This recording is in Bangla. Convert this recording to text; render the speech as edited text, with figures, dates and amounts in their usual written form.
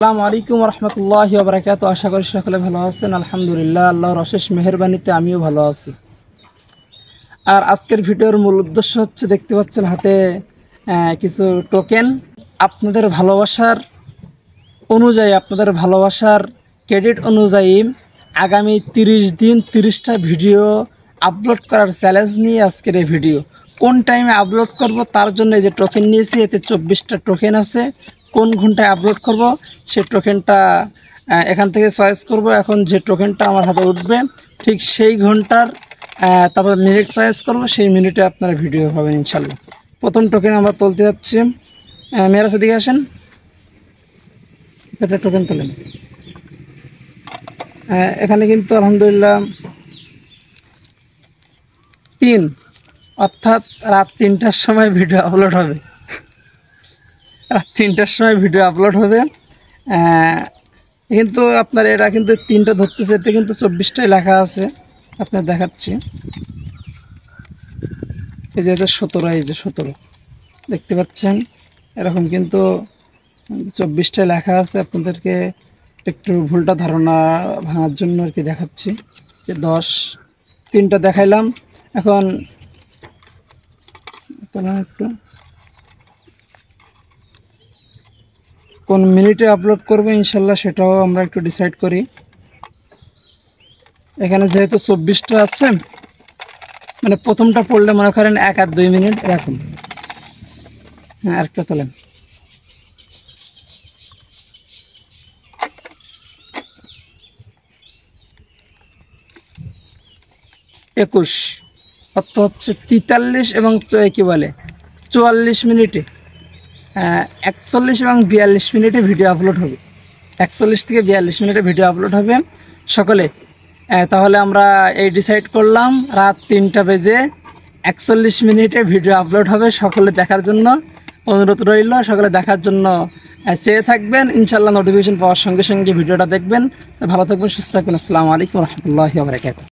আসসালামু আলাইকুম রহমতুল্লাহি ওয়া বারাকাতুহু। আশা করি সকলে ভালো আছেন। আলহামদুলিল্লাহ, আল্লাহর অশেষ মেহেরবানিতে আমিও ভালো আছি। আর আজকের ভিডিওর মূল উদ্দেশ্য হচ্ছে, দেখতে পাচ্ছেন হাতে কিছু টোকেন। আপনাদের ভালোবাসার অনুযায়ী, আপনাদের ভালোবাসার ক্রেডিট অনুযায়ী আগামী 30 দিন 30টা ভিডিও আপলোড করার চ্যালেঞ্জ নিয়ে আজকের এই ভিডিও। কোন টাইমে আপলোড করব তার জন্য এই যে টোকেন নিয়েছি, এতে 24টা টোকেন আছে। কোন ঘন্টায় আপলোড করব সেই টোকেনটা এখান থেকে চয়েস করব। এখন যে টোকেনটা আমার হাতে উঠবে ঠিক সেই ঘন্টার তারপর মিনিট চয়েস করব, সেই মিনিটে আপনারা ভিডিও পাবেন ইনশাল্লাহ। প্রথম টোকেন আমরা তুলতে যাচ্ছি। মেয়েরা সেদিকে আসেন, এটা টোকেন তোলেন। এখানে কিন্তু আলহামদুলিল্লাহ 3 অর্থাৎ রাত 3টার সময় ভিডিও আপলোড হবে। রাত 3টার সময় ভিডিও আপলোড হবে। কিন্তু আপনার এটা কিন্তু 3টা ধরতেছে, এতে কিন্তু 24টাই লেখা আছে। আপনার দেখাচ্ছি, এই যে এটা 17, এই যে 17 দেখতে পাচ্ছেন, এরকম কিন্তু 24টায় লেখা আছে। আপনাদেরকে একটু ভুলটা ধারণা ভাঙার জন্য আর কি দেখাচ্ছি যে 10, 3টা দেখাইলাম। এখন একটু কোন মিনিটে আপলোড করবো ইনশাল্লাহ সেটাও আমরা একটু ডিসাইড করি। এখানে যেহেতু 24টা আছে, মানে প্রথমটা পড়লে মনে করেন 1 আর 2 মিনিট এরকম। হ্যাঁ, আরেকটা তোলেন। একুশ অর্থ হচ্ছে 43 এবং কি বলে 44 মিনিটে, 41 এবং 42 মিনিটে ভিডিও আপলোড হবে। 41 থেকে 42 মিনিটে ভিডিও আপলোড হবে সকলে। তাহলে আমরা এই ডিসাইড করলাম, রাত 3টা বেজে 41 মিনিটে ভিডিও আপলোড হবে। সকলে দেখার জন্য অনুরোধ রইল, সকলে দেখার জন্য চেয়ে থাকবেন। ইনশাল্লাহ নোটিফিকেশন পাওয়ার সঙ্গে সঙ্গে ভিডিওটা দেখবেন। ভালো থাকবেন, সুস্থ থাকবেন। আসসালামু আলাইকুম রহমতুল্লাহি ওয়া বারাকাতুহু।